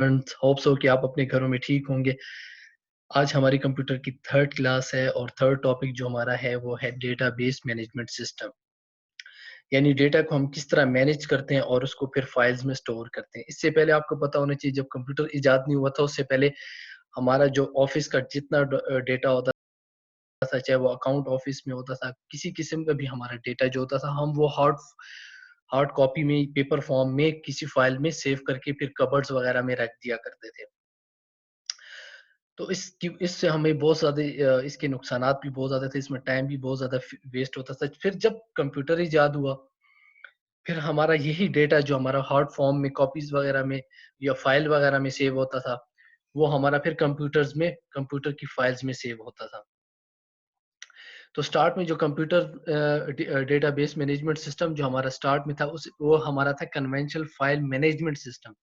And hope so कि आप अपने घरों में ठीक होंगे। आज हमारी कंप्यूटर की थर्ड क्लास है और थर्ड टॉपिक जो हमारा है वो है डेटाबेस मैनेजमेंट सिस्टम। यानी डेटा को हम किस तरह मैनेज करते हैं और उसको फिर फाइल्स में स्टोर करते हैं। इससे पहले आपको पता होना चाहिए जब कंप्यूटर इजाद नहीं हुआ था उससे पहले हमारा जो ऑफिस का जितना डेटा होता था, चाहे वो अकाउंट ऑफिस में होता था, किसी किस्म का भी हमारा डेटा जो होता था हम वो हार्ड हार्ड कॉपी में, पेपर फॉर्म में किसी फाइल में सेव करके फिर कबर्ड्स वगैरह में रख दिया करते थे। तो इससे हमें बहुत ज़्यादा इसके नुकसानात भी बहुत ज़्यादा थे, इसमें टाइम भी बहुत ज़्यादा वेस्ट होता था। फिर जब कंप्यूटर इजाद हुआ, फिर हमारा यही डेटा जो हमारा हार्ड फॉर्म में, कॉपीज़ वगैरह में या फाइल वगैरह में सेव होता था, वो हमारा फिर कंप्यूटर की फाइल्स में सेव होता था। तो स्टार्ट में जो कंप्यूटर डेटाबेस मैनेजमेंट सिस्टम जो हमारा स्टार्ट में था, उस वो हमारा था कन्वेंशनल फाइल मैनेजमेंट सिस्टम।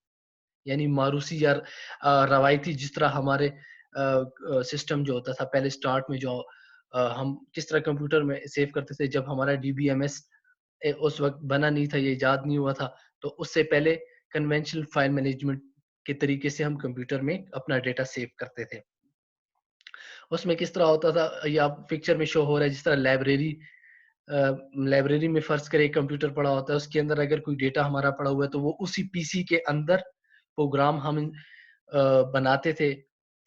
यानी मारूसी या रवायती जिस तरह हमारे सिस्टम जो होता था पहले स्टार्ट में जो हम किस तरह कंप्यूटर में सेव करते थे जब हमारा डीबीएमएस उस वक़्त बना नहीं था, ये इजाद नहीं हुआ था, तो उससे पहले कन्वेंशनल फाइल मैनेजमेंट के तरीके से हम कंप्यूटर में अपना डेटा सेव करते थे। उसमें किस तरह होता था, ये आप पिक्चर में शो हो रहा है जिस तरह लाइब्रेरी में फ़र्ज़ करें एक कंप्यूटर पड़ा होता है, उसके अंदर अगर कोई डेटा हमारा पड़ा हुआ है, तो वो उसी पीसी के अंदर प्रोग्राम हम बनाते थे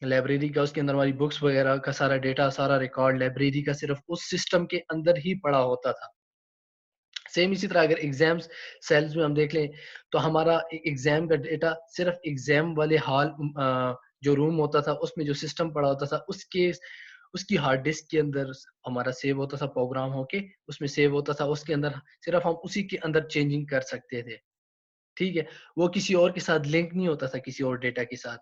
लाइब्रेरी का, उसके अंदर हमारी बुक्स वगैरह का सारा डेटा, सारा रिकॉर्ड लाइब्रेरी का सिर्फ़ उस सिस्टम के अंदर ही पड़ा होता था। सेम इसी तरह अगर एग्ज़ाम्स सेल्स में हम देख लें, तो हमारा एग्ज़ाम का डेटा सिर्फ़ एग्ज़ाम वाले जो रूम होता था, उसमें जो सिस्टम पड़ा होता था, उसकी हार्ड डिस्क के अंदर हमारा सेव होता था प्रोग्राम होके, उसमें सेव होता था, उसके अंदर सिर्फ़ हम उसी के अंदर चेंजिंग कर सकते थे। ठीक है? वो किसी और के साथ लिंक नहीं होता था, किसी और डेटा के साथ।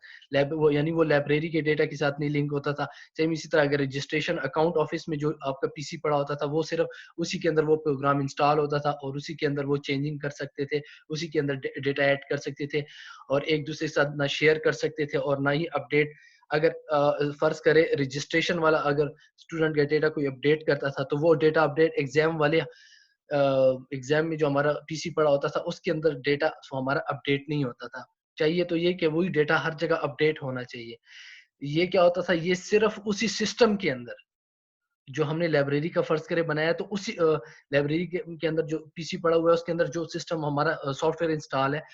वो लाइब्रेरी के डेटा के साथ नहीं लिंक होता था। सेम इसी तरह अगर रजिस्ट्रेशन अकाउंट ऑफिस में जो आपका पीसी पड़ा होता था, वो सिर्फ़ उसी के अंदर वो प्रोग्राम इंस्टॉल होता था और उसी के अंदर वो चेंजिंग कर सकते थे, उसी के अंदर डेटा ऐड कर सकते थे और एक-दूसरे के साथ ना शेयर कर सकते थे और ना ही अपडेट अगर फ़र्ज़ करें रजिस्ट्रेशन वाला अगर स्टूडेंट का डेटा कोई अपडेट करता था, तो वो डेटा अपडेट एग्ज़ाम में जो हमारा पीसी पड़ा होता था, उसके अंदर डेटा हमारा अपडेट नहीं होता था। चाहिए तो ये कि वही डेटा हर जगह अपडेट होना चाहिए। ये क्या होता था, ये सिर्फ़ उसी सिस्टम के अंदर, जो हमने लाइब्रेरी का फ़र्ज़ करें बनाया तो उसी लाइब्रेरी के अंदर जो पीसी पड़ा हुआ है, उसके अंदर जो सिस्टम हमारा सॉफ्टवेयर इंस्टॉल है,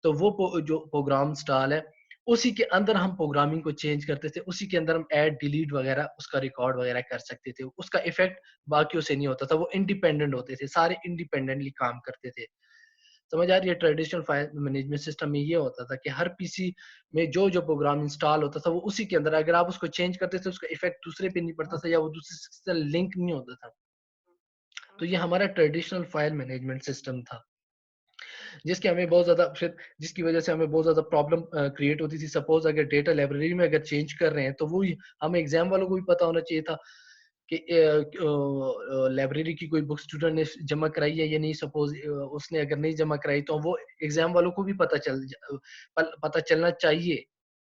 तो वो जो प्रोग्राम इंस्टॉल है, उसी के अंदर हम प्रोग्रामिंग को चेंज करते थे, उसी के अंदर हम ऐड, डिलीट वगैरह उसका रिकॉर्ड वगैरह कर सकते थे। उसका इफ़ेक्ट बाकियों से नहीं होता था, वो इंडिपेंडेंट होते थे, सारे इंडिपेंडेंटली काम करते थे। समझ आ रही है? ट्रेडिशनल फाइल मैनेजमेंट सिस्टम में ये होता था कि हर पीसी में जो-जो प्रोग्राम इंस्टॉल होता था, वो उसी के अंदर अगर आप उसको चेंज करते थे, उसका इफ़ेक्ट दूसरे पे नहीं पड़ता था या वो दूसरे से लिंक नहीं होता था। तो ये हमारा ट्रेडिशनल फाइल मैनेजमेंट सिस्टम था। जिसकी वजह से हमें बहुत ज़्यादा प्रॉब्लम क्रिएट होती थी। सपोज़ अगर डेटा लाइब्रेरी में अगर चेंज कर रहे हैं, तो वो ही हमें एग्ज़ाम वालों को भी पता होना चाहिए था कि लाइब्रेरी की कोई बुक स्टूडेंट ने जमा कराई है या नहीं। सपोज़ उसने अगर नहीं जमा कराई, तो वो एग्ज़ाम वालों को भी पता चलना चाहिए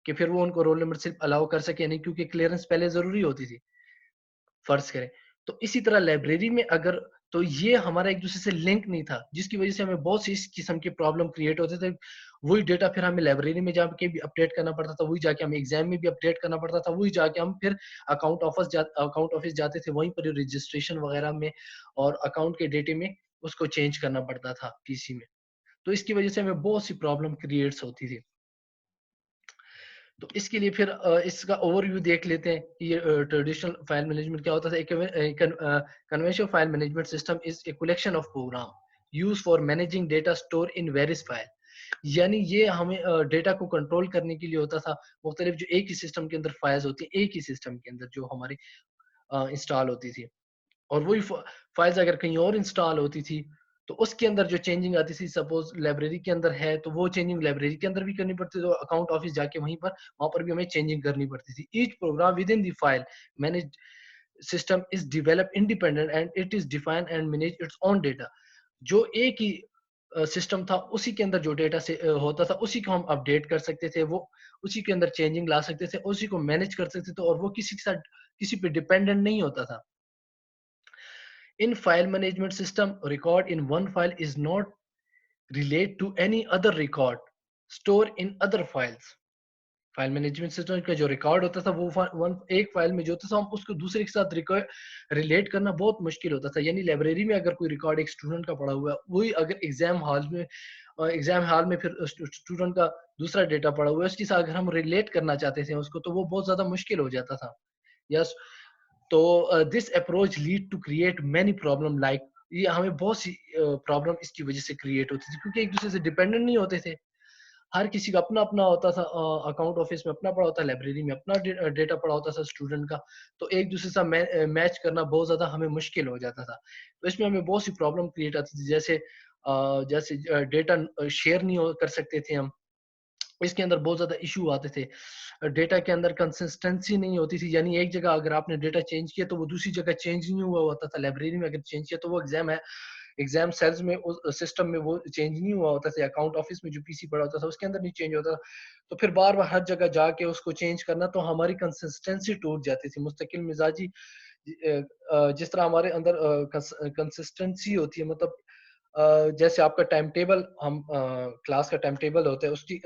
कि फिर वो उनको रोल नंबर स्लिप अलाउ कर सके या नहीं, क्योंकि क्लीयरेंस पहले ज़रूरी होती थी। फ़र्ज़ करें। तो इसी तरह लाइब्रेरी में अगर तो ये हमारा एक-दूसरे से लिंक नहीं था, जिसकी वज़ह से हमें बहुत सी इस किस्म के प्रॉब्लम क्रिएट होते थे। वही डेटा फिर हमें लाइब्रेरी में जाके भी अपडेट करना पड़ता था, वही जाके हमें एग्ज़ाम में भी अपडेट करना पड़ता था, वही जाके हम फिर अकाउंट ऑफ़िस जाते थे, वहीं पर ही रजिस्ट्रेशन वग़ैरह में और अकाउंट के डेटे में उसको चेंज करना पड़ता था पीसी में। तो इसकी वज़ह से हमें बहुत सी प्रॉब्लम क्रिएट्स होती थी। तो इसके लिए फिर इसका ओवरव्यू देख लेते हैं कि ये ट्रेडिशनल फाइल मैनेजमेंट क्या होता था। Conventional file management system is a collection of program use for managing data store in various file. यानी ये हमें डेटा को कंट्रोल करने के लिए होता था। मुख्तलिफ जो एक ही सिस्टम के अंदर फाइल्स होती हैं, एक ही सिस्टम के अंदर जो हमारी इंस्टॉल होती थी, और वही फाइल्स अगर कहीं और इंस्टॉल होती थी, तो उसके अंदर जो चेंजिंग आती थी, सपोज़ लाइब्रेरी के अंदर है, तो वो चेंजिंग लाइब्रेरी के अंदर भी करनी पड़ती थी, तो अकाउंट ऑफिस जाके वहाँ पर भी हमें चेंजिंग करनी पड़ती थी। Each program within the file manage system is developed independent and it is define and manage its own data. जो एक ही सिस्टम था, उसी के अंदर जो डेटा होता था, उसी को हम अपडेट कर सकते थे, वो उसी के अंदर चेंजिंग ला सकते थे, उसी को मैनेज कर सकते थे, और वो किसी के साथ किसी पे डिपेंडेंट नहीं होता था। In file management system, record in one file is not relate to any other record stored in other files. File management system का जो रिकॉर्ड होता था वो एक फाइल में जो होता था हम उसको दूसरे के साथ रिलेट करना बहुत मुश्किल होता था। यानी लाइब्रेरी में अगर कोई रिकॉर्ड एक स्टूडेंट का पड़ा हुआ है, वही अगर एग्जाम हॉल में फिर स्टूडेंट का दूसरा डेटा पड़ा हुआ है, उसके साथ अगर हम रिलेट करना चाहते थे उसको, तो वो बहुत ज्यादा मुश्किल हो जाता था। यस। तो this approach lead to create many problem, like ये हमें बहुत सी प्रॉब्लम इसकी वजह से क्रिएट होती थी, क्योंकि एक दूसरे से डिपेंडेंट नहीं होते थे। हर किसी का अपना अपना होता था, अकाउंट ऑफिस में अपना पड़ा होता, लाइब्रेरी में अपना डेटा पड़ा होता था स्टूडेंट का। तो एक दूसरे से मैच करना बहुत ज्यादा हमें मुश्किल हो जाता था। तो इसमें हमें बहुत सी प्रॉब्लम क्रिएट आती थी, जैसे डेटा शेयर नहीं कर सकते थे हम। इसके अंदर बहुत ज्यादा इशू आते थे। डेटा के अंदर कंसिस्टेंसी नहीं होती थी, यानी एक जगह अगर आपने डेटा चेंज किया तो वो दूसरी जगह चेंज नहीं हुआ होता था। लाइब्रेरी में अगर चेंज किया तो वो एग्जाम सेल्स में उस सिस्टम में वो चेंज नहीं हुआ होता था। अकाउंट ऑफिस में जो पीसी पड़ा होता था उसके अंदर नहीं चेंज होता। तो फिर बार बार हर जगह जाके उसको चेंज करना, तो हमारी कंसिस्टेंसी टूट जाती थी। मुस्तकिल मिजाजी जिस तरह हमारे अंदर कंसिस्टेंसी होती है, मतलब जैसे आपका टाइम टेबल, हम क्लास का टाइम टेबल होता है, उसकी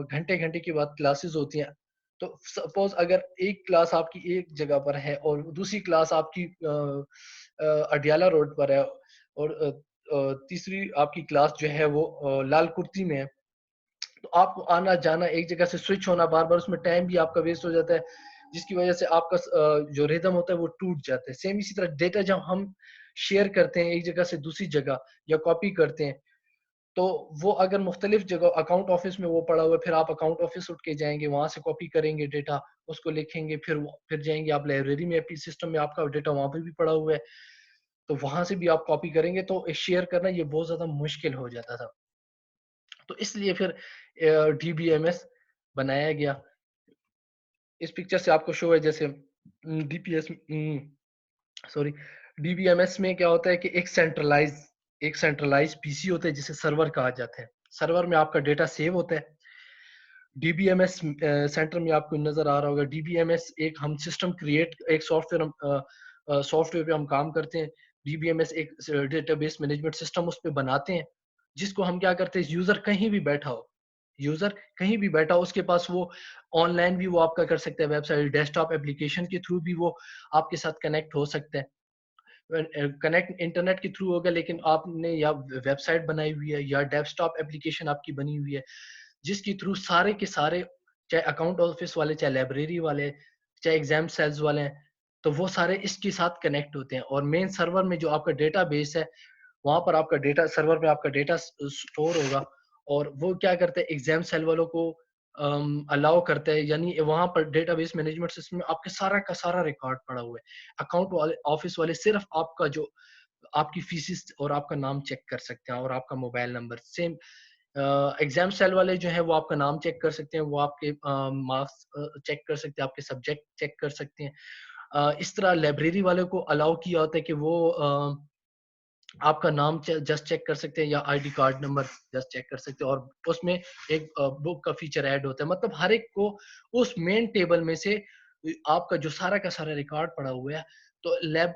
घंटे घंटे की बाद क्लासेस होती हैं। तो सपोज अगर एक क्लास आपकी एक जगह पर है और दूसरी क्लास आपकी अडियाला रोड पर है, और तीसरी आपकी क्लास जो है वो लाल कुर्ती में है, तो आपको आना जाना एक जगह से स्विच होना बार बार, उसमें टाइम भी आपका वेस्ट हो जाता है, जिसकी वजह से आपका जो रिदम होता है वो टूट जाता है। सेम इसी तरह डेटा जब हम शेयर करते हैं एक जगह से दूसरी जगह या कॉपी करते हैं, तो वो अगर मुख्तलिफ जगह अकाउंट ऑफिस में वो पड़ा हुआ है, फिर आप अकाउंट ऑफिस उठ के जाएंगे, वहां से कॉपी करेंगे डेटा, उसको लिखेंगे, फिर जाएंगे आप लाइब्रेरी में, अपनी सिस्टम में आपका डेटा वहां पे भी पड़ा हुआ है, तो वहां से भी आप कॉपी करेंगे, तो शेयर करना ये बहुत ज्यादा मुश्किल हो जाता था। तो इसलिए फिर डीबीएमएस बनाया गया। इस पिक्चर से आपको शो है, जैसे डीपीएस सॉरी डीबीएमएस में क्या होता है कि एक सेंट्रलाइज पीसी होता है जिसे सर्वर कहा जाता है। सर्वर में आपका डेटा सेव होता है। डीबीएमएस सेंटर में आपको नजर आ रहा होगा, डीबीएमएस एक हम सिस्टम क्रिएट, एक सॉफ्टवेयर पे हम काम करते हैं। डीबीएमएस एक डेटाबेस मैनेजमेंट सिस्टम उस पे बनाते हैं, जिसको हम क्या करते हैं, यूजर कहीं भी बैठा हो, यूजर कहीं भी बैठा हो उसके पास वो ऑनलाइन भी वो आपका कर सकता है, वेबसाइट डेस्कटॉप एप्लीकेशन के थ्रू भी वो आपके साथ कनेक्ट हो सकता है। कनेक्ट इंटरनेट के थ्रू होगा, लेकिन आपने या वेबसाइट बनाई हुई है या डेस्कटॉप एप्लीकेशन आपकी बनी हुई है, जिसके थ्रू सारे के सारे, चाहे अकाउंट ऑफिस वाले, चाहे लाइब्रेरी वाले, चाहे एग्जाम सेल्स वाले हैं, तो वो सारे इसके साथ कनेक्ट होते हैं। और मेन सर्वर में जो आपका डेटा बेस है, वहां पर आपका डेटा सर्वर पे आपका डेटा स्टोर होगा, और वो क्या करते हैं, एग्जाम सेल वालों को अलाउ करता है, यानी वहां पर डेटाबेस मैनेजमेंट सिस्टम में आपके सारा का सारा रिकॉर्ड पड़ा हुआ है। अकाउंट वाले ऑफिस वाले सिर्फ आपका जो आपकी फीसिस और आपका नाम चेक कर सकते हैं, और आपका mobile number. Same exam cell वाले जो है वो आपका नाम चेक कर सकते हैं, वो आपके मार्क्स चेक कर सकते हैं, आपके सब्जेक्ट चेक कर सकते हैं। इस तरह लाइब्रेरी वाले को अलाउ किया होता है कि वो आपका नाम जस्ट चेक कर सकते हैं या ID card number just check कर सकते हैं, और उसमें एक बुक का फीचर ऐड होता है। मतलब हर एक को उस मेन टेबल में से आपका जो सारा का सारा रिकॉर्ड पड़ा हुआ है, तो लैब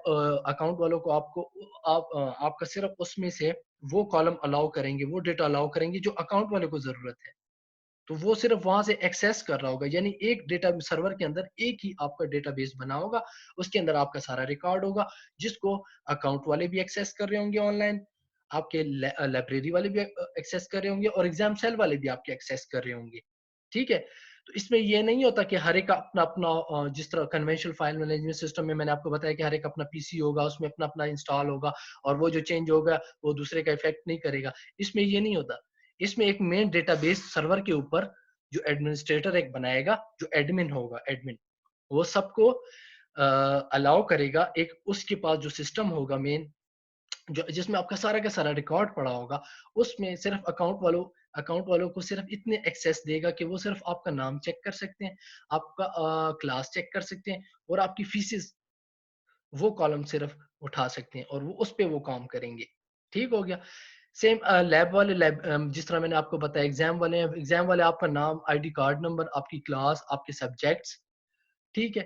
अकाउंट वालों को आपका सिर्फ उसमें से वो कॉलम अलाउ करेंगे, वो डेटा अलाउ करेंगे जो अकाउंट वाले को जरूरत है। तो वो सिर्फ वहां से एक्सेस कर रहा होगा, यानी एक डेटा सर्वर के अंदर एक ही आपका डेटाबेस बना होगा, उसके अंदर आपका सारा रिकॉर्ड होगा, जिसको अकाउंट वाले भी एक्सेस कर रहे होंगे ऑनलाइन, आपके लाइब्रेरी वाले भी एक्सेस कर रहे होंगे, और एग्जाम सेल वाले भी आपके एक्सेस कर रहे होंगे। ठीक है। तो इसमें ये नहीं होता कि हर एक अपना अपना जिस तरह कन्वेंशनल फाइल मैनेजमेंट सिस्टम में मैंने आपको बताया कि हर एक अपना पीसी होगा, उसमें अपना अपना इंस्टॉल होगा, और वो जो चेंज होगा वो दूसरे का इफेक्ट नहीं करेगा। इसमें ये नहीं होता। इसमें एक मेन डेटाबेस सर्वर के ऊपर जो एडमिनिस्ट्रेटर एक बनाएगा, जो एडमिन होगा, एडमिन वो सबको अलाउ करेगा। एक उसके पास जो सिस्टम होगा मेन, जो जिसमें आपका सारा का सारा रिकॉर्ड पड़ा होगा, उसमें सिर्फ अकाउंट वालों को सिर्फ इतने एक्सेस देगा कि वो सिर्फ आपका नाम चेक कर सकते हैं, आपका क्लास चेक कर सकते हैं, और आपकी फीसिस वो कॉलम सिर्फ उठा सकते हैं, और वो उस पे वो काम करेंगे। ठीक हो गया। सेम लैब जिस तरह मैंने आपको बताया, एग्जाम वाले आपका नाम, आईडी कार्ड नंबर, आपकी क्लास, आपके सब्जेक्ट्स, ठीक है,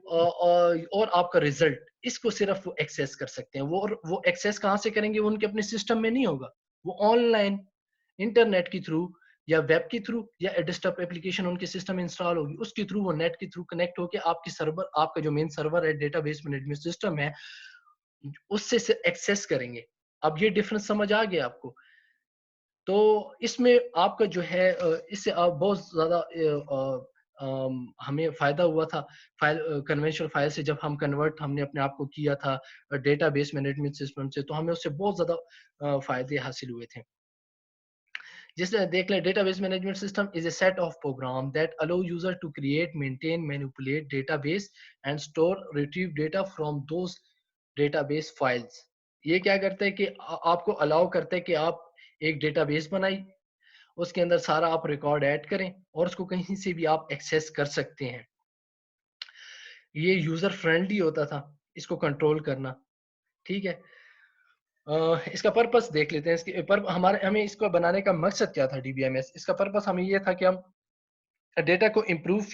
और आपका रिजल्ट, इसको सिर्फ वो एक्सेस कर सकते हैं। वो एक्सेस कहाँ से करेंगे, वो उनके अपने सिस्टम में नहीं होगा, वो ऑनलाइन इंटरनेट के थ्रू या वेब के थ्रू या डेस्कटॉप एप्लीकेशन उनके सिस्टम में इंस्टॉल होगी, उसके थ्रू वो नेट के थ्रू कनेक्ट होकर आपकी सर्वर, आपका जो मेन सर्वर है डेटाबेस मैनेजमेंट सिस्टम है, उससे से एक्सेस करेंगे। अब ये डिफरेंस समझ आ गया आपको? तो इसमें आपका जो है इससे बहुत ज़्यादा हमें फ़ायदा हुआ था फाइल कन्वेंशनल फाइल से जब हम कन्वर्ट हमने अपने आप को किया था डेटाबेस मैनेजमेंट सिस्टम से, तो हमें उससे बहुत ज़्यादा फ़ायदे हासिल हुए थे। जैसे देख लें, database management system is a set of program that allow user to create, maintain, manipulate database and store, retrieve data from those database files। ये क्या करता है कि आपको अलाउ करता है कि आप एक डेटाबेस बनाई, उसके अंदर सारा आप रिकॉर्ड ऐड करें और उसको कहीं से भी आप एक्सेस कर सकते हैं। ये यूजर फ्रेंडली होता था इसको कंट्रोल करना, ठीक है। इसका पर्पस देख लेते हैं, इसके पर हमारे हमें इसको बनाने का मकसद क्या था डीबीएमएस। इसका पर्पस हमें ये था कि हम डेटा को इम्प्रूव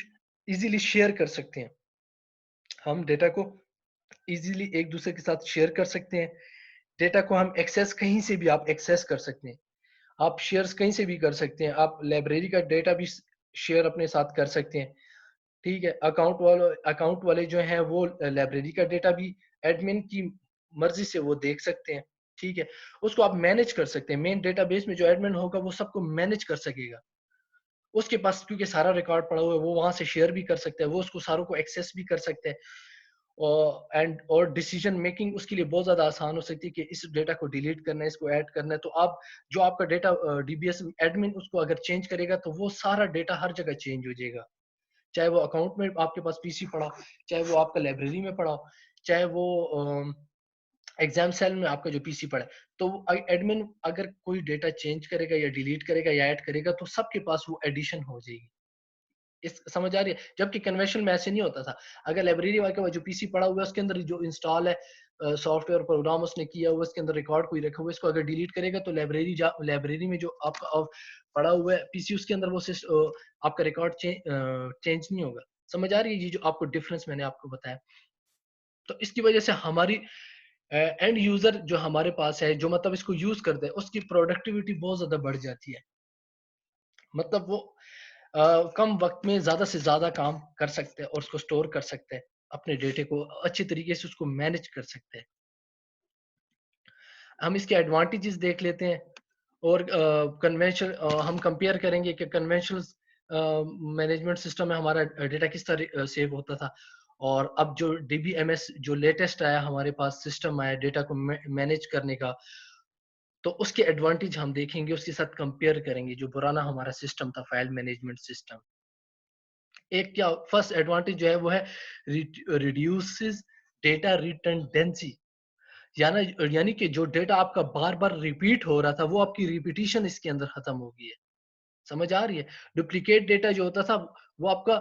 इजीली शेयर कर सकते हैं। हम डेटा को इजीली एक दूसरे के साथ शेयर कर सकते हैं। डेटा को हम एक्सेस कहीं से भी आप एक्सेस कर सकते हैं। आप शेयर्स कहीं से भी कर सकते हैं। आप लाइब्रेरी का डेटा भी शेयर अपने साथ कर सकते हैं, ठीक है। अकाउंट वाले जो हैं वो लाइब्रेरी का डेटा भी एडमिन की मर्जी से वो देख सकते हैं, ठीक है। उसको आप मैनेज कर सकते हैं। मेन डेटाबेस में जो एडमिन होगा वो सबको मैनेज कर सकेगा। उसके पास क्योंकि सारा रिकॉर्ड पड़ा हुआ है, वो वहां से शेयर भी कर सकता है, वो उसको सारों को एक्सेस भी कर सकते हैं। और डिसीजन मेकिंग उसके लिए बहुत ज्यादा आसान हो सकती है कि इस डेटा को डिलीट करना है, इसको ऐड करना है। तो आप जो आपका डेटा डीबीएस एडमिन उसको अगर चेंज करेगा तो वो सारा डेटा हर जगह चेंज हो जाएगा। चाहे वो अकाउंट में आपके पास पीसी पड़ा हो, चाहे वो आपका लाइब्रेरी में पड़ा हो, चाहे वो एग्जाम सेल में आपका जो पीसी पड़ा है। तो एडमिन अगर कोई डेटा चेंज करेगा या डिलीट करेगा या ऐड करेगा तो सबके पास वो एडिशन हो जाएगी। इस समझ आ रही है? जबकि कन्वेंशनल में ऐसे नहीं होता था। अगर लाइब्रेरी वाले के पास जो पीसी पड़ा हुआ है उसके अंदर जो इंस्टॉल है सॉफ्टवेयर प्रोग्राम उसने किया हुआ है, उसके अंदर रिकॉर्ड कोई रखा हुआ है, इसको अगर डिलीट करेगा तो लाइब्रेरी में जो आपका पड़ा हुआ है पीसी उसके अंदर वो आपका रिकॉर्ड चेंज नहीं होगा। समझ आ रही है ये जो आपको डिफरेंस मैंने आपको बताया? तो इसकी वजह से हमारी एंड यूजर जो हमारे पास है, जो मतलब इसको यूज करते हैं, उसकी प्रोडक्टिविटी बहुत ज्यादा बढ़ जाती है। मतलब वो कम वक्त में ज्यादा से ज्यादा काम कर सकते हैं और उसको स्टोर कर सकते हैं, अपने डेटे को अच्छी तरीके से उसको मैनेज कर सकते हैं। हम इसके एडवांटेजेस देख लेते हैं और कन्वेंशनल हम कंपेयर करेंगे कि कन्वेंशनल मैनेजमेंट सिस्टम में हमारा डेटा किस तरह सेव होता था और अब जो डीबीएमएस जो लेटेस्ट आया हमारे पास सिस्टम आया डेटा को मैनेज करने का, तो उसके एडवांटेज हम देखेंगे, उसके साथ कंपेयर करेंगे जो पुराना हमारा सिस्टम था फाइल मैनेजमेंट सिस्टम। एक क्या फर्स्ट एडवांटेज जो है वो है रिड्यूसेस डेटा रिटेंडेंसी। यानी कि जो डेटा आपका बार बार रिपीट हो रहा था वो आपकी रिपीटिशन इसके अंदर खत्म हो गई है। समझ आ रही है? डुप्लीकेट डेटा जो होता था वो आपका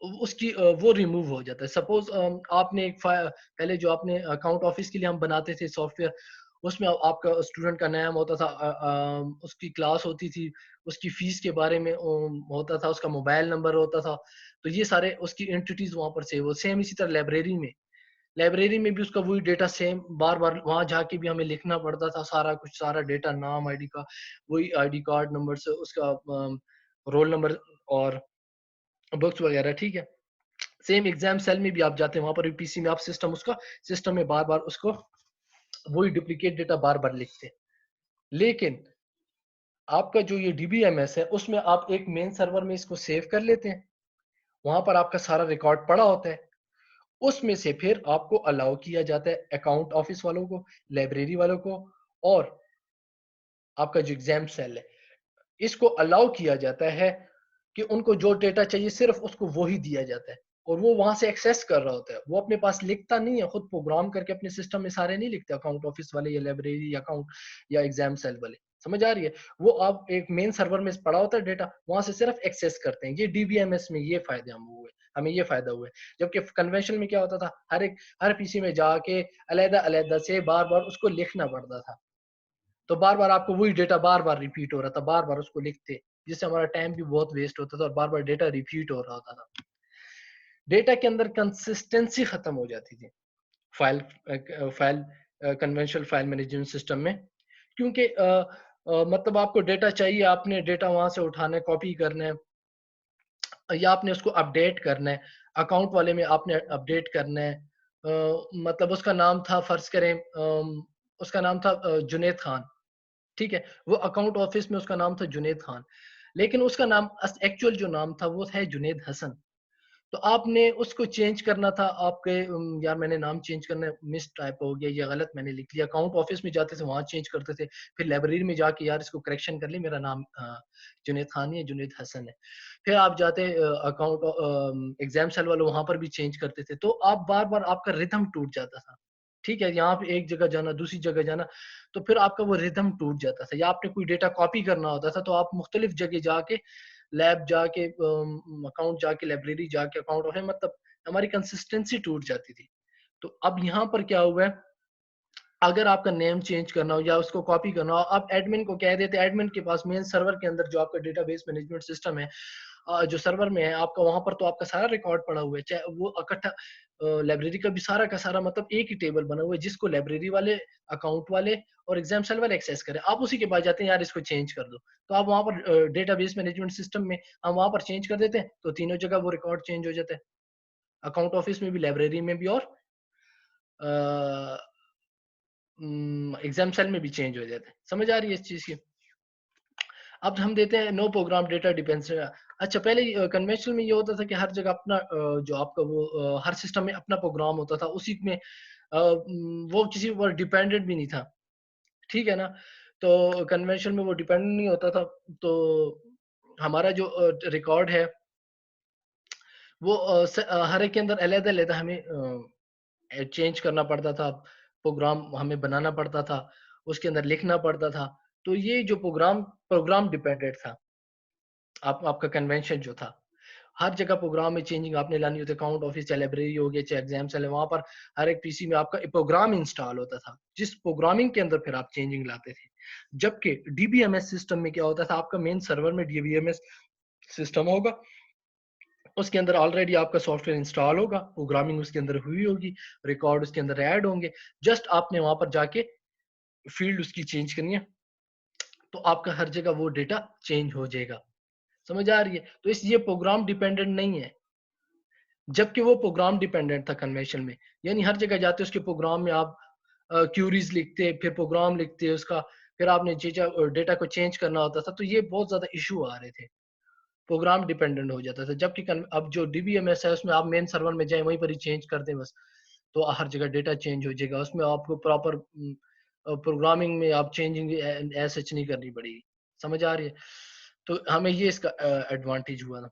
वो रिमूव हो जाता है। सपोज आपने पहले जो आपने अकाउंट ऑफिस के लिए हम बनाते थे सॉफ्टवेयर, उसमें आपका स्टूडेंट का नाम होता था, उसकी क्लास होती थी, उसकी फीस के बारे में होता था, उसका मोबाइल नंबर होता था। तो ये सारे उसकी एंटिटीज वहां पर सेव हो। सेम इसी तरह लाइब्रेरी में भी उसका वही डेटा सेम बार बार वहां जाके भी हमें लिखना पड़ता था सारा कुछ, सारा डेटा, नाम, आईडी का, वही आईडी कार्ड नंबर से उसका रोल नंबर और बुक्स वगैरह, ठीक है। सेम एग्जाम सेल में भी आप जाते हैं, वहां पर भी पीसी में आप सिस्टम में बार बार उसको वही डुप्लीकेट डेटा बार बार लिखते हैं। लेकिन आपका जो ये डीबीएमएस है उसमें आप एक मेन सर्वर में इसको सेव कर लेते हैं, वहां पर आपका सारा रिकॉर्ड पड़ा होता है। उसमें से फिर आपको अलाउ किया जाता है अकाउंट ऑफिस वालों को, लाइब्रेरी वालों को और आपका जो एग्जाम सेल है, इसको अलाउ किया जाता है कि उनको जो डेटा चाहिए सिर्फ उसको वो ही दिया जाता है और वो वहां से एक्सेस कर रहा होता है। वो अपने पास लिखता नहीं है, खुद प्रोग्राम करके अपने सिस्टम में सारे नहीं लिखते अकाउंट ऑफिस वाले या लाइब्रेरी या अकाउंट या एग्जाम सेल वाले। समझ आ रही है? वो आप एक मेन सर्वर में पड़ा होता है डेटा, वहां से सिर्फ एक्सेस करते हैं। ये डीबीएमएस में ये फायदे हम हुए, हमें ये फायदा हुआ है। जबकि कन्वेंशन में क्या होता था, हर पीसी में जाके अलग अलग से बार बार उसको लिखना पड़ता था। तो बार बार आपको वही डेटा बार बार रिपीट हो रहा था, बार बार उसको लिखते, जिससे हमारा टाइम भी बहुत वेस्ट होता था और बार बार डेटा रिपीट हो रहा होता था। डेटा के अंदर कंसिस्टेंसी खत्म हो जाती थी file file conventional file management system में, क्योंकि मतलब आपको डेटा चाहिए, आपने डेटा वहाँ से उठाना है, कॉपी करना है या आपने उसको अपडेट करना है, अकाउंट वाले में आपने अपडेट करना है। मतलब उसका नाम था फ़र्ज़ करें उसका नाम था जुनैद खान, ठीक है? वो अकाउंट ऑफ़िस में उसका नाम था जुनैद खान, लेकिन उसका नाम एक्चुअल जो नाम था वो है जुनैद हसन। तो आपने उसको चेंज करना था आपके यार मैंने नाम चेंज करना है, मिस टाइप हो गया, ये गलत मैंने लिख लिया। अकाउंट ऑफिस में जाते थे, वहाँ चेंज करते थे। फिर लाइब्रेरी में जाके यार इसको करेक्शन कर ली, मेरा नाम जुनैद खान नहीं है, जुनैद हसन है। फिर आप जाते अकाउंट एग्जाम सेल वाले वहाँ पर भी चेंज करते थे। तो आप बार-बार आपका रिदम टूट जाता था। ठीक है? यहाँ पे एक जगह जाना, दूसरी जगह जाना, तो फिर आपका वो रिदम टूट जाता था या आपने कोई डेटा कॉपी करना होता था, तो आप मुख्तलिफ जगह जाके लैब जाके अकाउंट जाके लाइब्रेरी जाके अकाउंट है मतलब हमारी कंसिस्टेंसी टूट जाती थी। तो अब यहाँ पर क्या हुआ है, अगर आपका नेम चेंज करना हो या उसको कॉपी करना हो, आप एडमिन को कह देते, एडमिन के पास मेन सर्वर के अंदर जो आपका डेटाबेस मैनेजमेंट सिस्टम है, जो सर्वर में है आपका, वहाँ पर तो आपका सारा रिकॉर्ड पड़ा हुआ है, चाहे वो इकट्ठा लाइब्रेरी का भी सारा का सारा मतलब एक ही टेबल बना हुआ है, जिसको लाइब्रेरी वाले, अकाउंट वाले और एग्जाम सेल वाले एक्सेस करें। आप उसी के पास जाते हैं, यार इसको चेंज कर दो। तो आप वहाँ पर डेटाबेस मैनेजमेंट सिस्टम में हम वहाँ पर चेंज कर देते हैं, तो तीनों जगह वो रिकॉर्ड चेंज हो जाता है। अकाउंट ऑफिस में भी, लाइब्रेरी में भी और एग्जाम सेल में भी चेंज हो जाता है। समझ आ रही है इस चीज़ की? अब हम देते हैं नो प्रोग्राम डेटा डिपेंड्स। अच्छा, पहले कन्वेंशनल में ये होता था कि हर जगह अपना जो आपका वो हर सिस्टम में अपना प्रोग्राम होता था, उसी में वो किसी पर डिपेंडेंट भी नहीं था, ठीक है ना? तो कन्वेंशन में वो डिपेंडेंट नहीं होता था, तो हमारा जो रिकॉर्ड है वो हर एक के अंदर अलग-अलग हमें चेंज करना पड़ता था, प्रोग्राम हमें बनाना पड़ता था, उसके अंदर लिखना पड़ता था। तो ये जो प्रोग्राम प्रोग्राम डिपेंडेंट था। आपका कन्वेंशन जो था, हर जगह प्रोग्राम में चेंजिंग आपने लानी होती है, अकाउंट ऑफिस चाहे लाइब्रेरी हो गया, चाहे एग्जाम सेल है, वहाँ पर हर एक पीसी में आपका एक प्रोग्राम इंस्टॉल होता था, जिस प्रोग्रामिंग के अंदर फिर आप चेंजिंग लाते थे। जबकि डीबीएमएस सिस्टम में क्या होता था, आपका मेन सर्वर में डीबीएमएस सिस्टम होगा, उसके अंदर ऑलरेडी आपका सॉफ्टवेयर इंस्टॉल होगा, प्रोग्रामिंग उसके अंदर हुई होगी, रिकॉर्ड उसके अंदर ऐड होंगे, जस्ट आपने वहाँ पर जाके फील्ड उसकी चेंज करनी है, तो आपका हर जगह वो डेटा चेंज हो जाएगा। समझ आ रही है? तो इस ये प्रोग्राम डिपेंडेंट नहीं है, जबकि वो प्रोग्राम डिपेंडेंट था कन्वेंशन में। यानी हर जगह जाते उसके प्रोग्राम में आप क्यूरीज़ लिखते, फिर प्रोग्राम लिखते उसका, फिर आपने डेटा को चेंज करना होता था, तो ये बहुत ज़्यादा इश्यू आ रहे थे। प्रोग्राम डिपेंडेंट हो जाता था, जबकि अब जो डीबीएमएस है उसमें आप मेन सर्वर में जाएँ, वहीं पर ही चेंज कर दें बस, तो हर जगह डेटा चेंज हो जाएगा। उसमें आपको प्रॉपर प्रोग्रामिंग में आप चेंजिंग एज़ सच नहीं करनी पड़ेगी। समझ आ रही है? तो हमें ये इसका एडवांटेज हुआ था।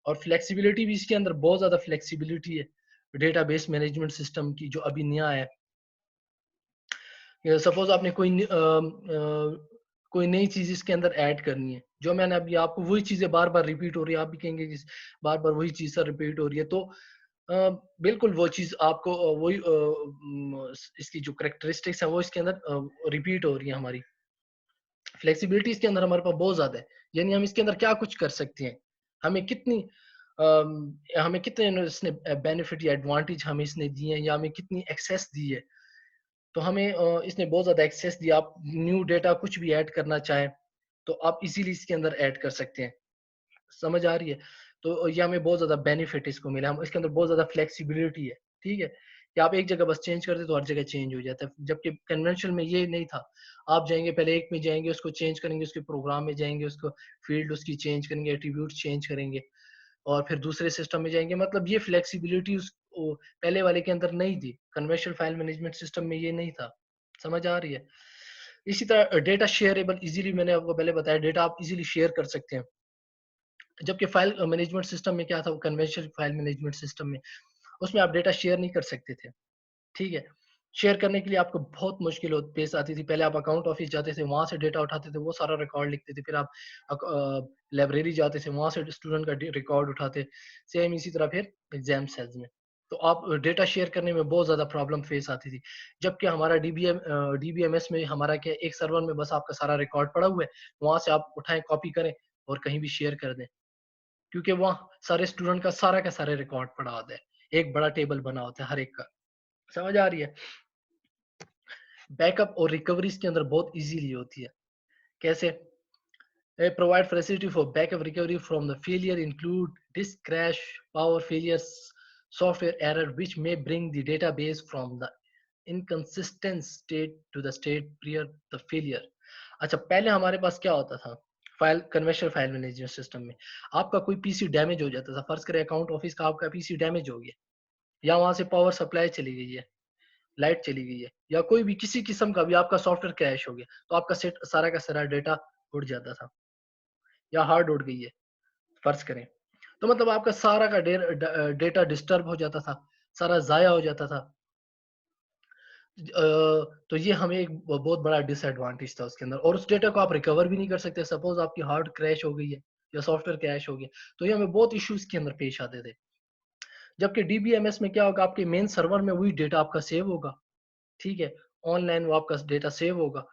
और फ्लेक्सिबिलिटी भी इसके अंदर बहुत ज़्यादा फ्लेक्सिबिलिटी है, डेटाबेस मैनेजमेंट सिस्टम की जो अभी नया है। सपोज़ आपने कोई नई चीज़ इसके अंदर ऐड करनी है, जो मैंने अभी आपको वही चीज़ें बार-बार रिपीट हो रही है, आप भी कहेंगे कि बार-बार वही चीज़ सर रिपीट हो रही है, तो अ, बिल्कुल वो चीज़ आपको वही इसकी जो कैरेक्टरिस्टिक्स है वो इसके अंदर रिपीट हो रही है हमारी। फ्लेक्सिबिलिटी इसके अंदर हमारे पास बहुत ज़्यादा है, यानी हम इसके अंदर क्या कुछ कर सकते हैं। हमें कितनी हमें कितने इसने बेनिफिट या एडवांटेज हमें इसने दिए हैं या हमें कितनी एक्सेस दी है। तो हमें इसने बहुत ज़्यादा एक्सेस दिया, आप न्यू डेटा कुछ भी ऐड करना चाहें, तो आप इज़िली इसके अंदर ऐड कर सकते हैं। समझ आ रही है? तो ये हमें बहुत ज़्यादा बेनिफिट इसको मिला, हम इसके अंदर बहुत ज़्यादा फ्लेक्सिबिलिटी है, ठीक है? कि आप एक जगह बस चेंज कर दें तो हर जगह चेंज हो जाता है, जबकि कन्वेंशनल में ये नहीं था। आप जाएँगे पहले एक में जाएँगे, उसको चेंज करेंगे, उसके प्रोग्राम में जाएँगे, उसको फील्ड उसकी चेंज करेंगे, एट्रिब्यूट्स चेंज करेंगे और फिर दूसरे सिस्टम में जाएँगे, मतलब ये फ्लेक्सिबिलिटी पहले वाले के अंदर नहीं थी। कन्वेंशनल फाइल मैनेजमेंट सिस्टम में ये नहीं था। समझ आ रही है? इसी तरह डेटा शेयरेबल इज़िली मैंने आपको पहले बताया, डेटा आप इज़िली शेयर कर सकते हैं। जबकि फाइल मैनेजमेंट सिस्टम में क्या था, वो कन्वेंशनल फाइल मैनेजमेंट सिस्टम में, उसमें आप डेटा शेयर नहीं कर सकते थे, ठीक है? शेयर करने के लिए आपको बहुत मुश्किल पेश आती थी। पहले आप अकाउंट ऑफिस जाते थे, वहाँ से डेटा उठाते थे, वो सारा रिकॉर्ड लिखते थे। फिर आप लाइब्रेरी जाते थे, वहाँ से स्टूडेंट का रिकॉर्ड उठाते। सेम इसी तरह फिर एग्जाम सेल्स में। तो आप डेटा शेयर करने में बहुत ज़्यादा प्रॉब्लम फेस आती थी। जबकि हमारा डीबीएमएस में हमारा क्या है, एक सर्वर में बस आपका सारा रिकॉर्ड पड़ा हुआ है, वहाँ से आप उठाएँ, कॉपी करें और कहीं भी शेयर कर दें। क्योंकि वहाँ सारे स्टूडेंट का सारे रिकॉर्ड पड़ा होता है। एक बड़ा टेबल बना होता है हर एक का। समझ आ रही है? बैकअप और रिकवरी इसके अंदर बहुत ईज़िली होती है। कैसे? Provide facility for backup recovery from the failure, include disk crash, power failures, software error which may bring the database from the inconsistent state to the state prior the failure. अच्छा, पहले हमारे पास क्या होता था? File conventional file management system में आपका कोई PC damage हो जाता था। फर्ज करें अकाउंट ऑफिस का आपका पीसी डैमेज हो गया, या वहां से पावर सप्लाई चली गई है, लाइट चली गई है, या कोई भी किसी किस्म का भी आपका सॉफ्टवेयर क्रैश हो गया, तो आपका सेट सारा का सारा डेटा उड़ जाता था, या हार्ड उड़ गई है फर्ज करें। तो मतलब आपका सारा का डेटा डिस्टर्ब हो जाता था, सारा ज़ाया हो जाता था। तो ये हमें एक बहुत बड़ा डिसएडवांटेज था उसके अंदर, और उस डेटा को आप रिकवर भी नहीं कर सकते। सपोज़ आपकी हार्ड क्रैश हो गई है या सॉफ्टवेयर क्रैश हो गया, तो ये हमें बहुत इश्यूज़ के अंदर पेश आते थे। जबकि डीबीएमएस में क्या होगा, आपके मेन सर्वर में वही डेटा आपका सेव होगा, ठीक है? ऑनलाइन वो आपका डेटा सेव होगा।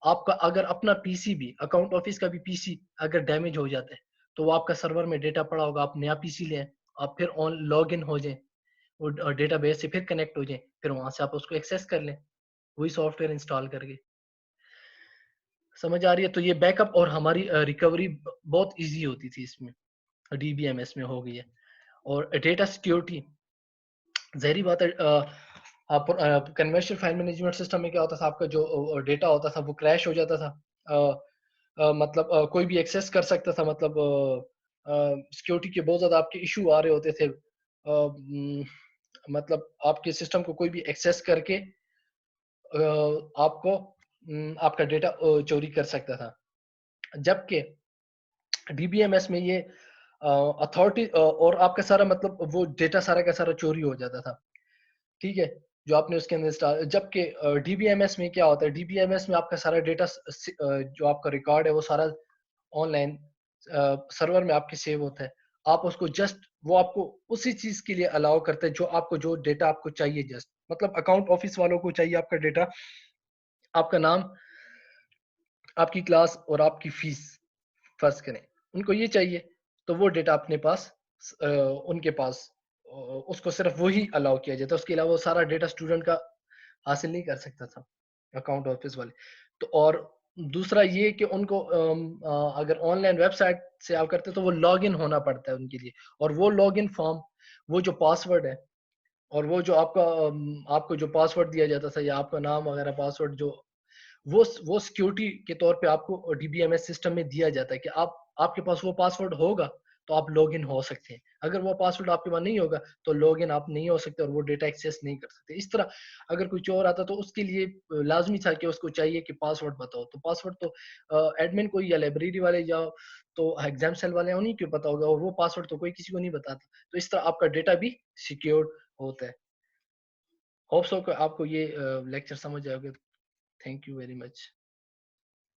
आपका अगर अपना पीसी भी, अकाउंट ऑफिस का भी पीसी अगर डैमेज हो जाता है, तो वो आपका सर्वर में डेटा पड़ा होगा, आप नया पीसी लें, आप फिर ऑन लॉगिन हो जाएँ, वो डेटाबेस से फिर कनेक्ट हो जाएँ, फिर वहाँ से आप उसको एक्सेस कर लें, वही सॉफ्टवेयर इंस्टॉल करके। समझ आ रही है? तो ये बैकअप और हमारी रिकवरी बहुत ईज़ी होती थी इसमें, डीबीएमएस में हो गई है। और डेटा सिक्योरिटी, ज़ाहिर-सी बात है, कन्वेंशनल फाइल मैनेजमेंट सिस्टम में क्या होता था, आपका जो डेटा होता था वो क्रैश हो जाता था। अ मतलब कोई भी एक्सेस कर सकता था, मतलब सिक्योरिटी के बहुत ज़्यादा आपके इश्यू आ रहे होते थे। मतलब आपके सिस्टम को कोई भी एक्सेस करके आपको आपका डेटा चोरी कर सकता था। जबकि डीबीएमएस में ये अथॉरिटी और आपका सारा मतलब वो डेटा सारा का सारा चोरी हो जाता था। ठीक है? जो आपने उसके अंदर जबकि डीबीएमएस में क्या होता है, डीबीएमएस में आपका सारा डेटा जो आपका रिकॉर्ड है वो सारा ऑनलाइन सर्वर में आपके सेव होता है। आप उसको जस्ट वो आपको उसी चीज़ के लिए अलाउ करता है जो आपको, जो डेटा आपको चाहिए जस्ट। मतलब अकाउंट ऑफिस वालों को चाहिए आपका डेटा, आपका नाम, आपकी क्लास और आपकी फीस फ़र्ज़ करें। उनको ये चाहिए, तो वो डेटा अपने पास उनके पास उसको सिर्फ़ वही अलाउ किया जाता है। उसके अलावा वो सारा डेटा स्टूडेंट का हासिल नहीं कर सकता था, अकाउंट ऑफिस वाले। तो और दूसरा ये कि उनको अगर ऑनलाइन वेबसाइट से आप करते हैं तो वो लॉगिन होना पड़ता है उनके लिए, और वो लॉगिन फॉर्म, वो जो पासवर्ड है, और वो जो आपका आपको जो पासवर्ड दिया जाता था, या आपका नाम वगैरह पासवर्ड जो वो सिक्योरिटी के तौर पे आपको डीबीएमएस सिस्टम में दिया जाता है कि आप, आपके पास वो पासवर्ड होगा तो आप लॉगिन हो सकते हैं। अगर वो पासवर्ड आपके पास नहीं होगा तो लॉगिन आप नहीं हो सकते और वो डेटा एक्सेस नहीं कर सकते। इस तरह अगर कोई चोर आता तो उसके लिए लाज़मी था कि उसको चाहिए कि पासवर्ड बताओ। तो पासवर्ड तो एडमिन को या लाइब्रेरी वाले या तो एग्ज़ाम सेल वाले हैं, उन्हीं को पता होगा, और वो पासवर्ड तो कोई किसी को नहीं बताता। तो इस तरह आपका डेटा भी सिक्योर्ड होता है। होप सो कि आपको ये लेक्चर समझ आया होगा। Thank you very much.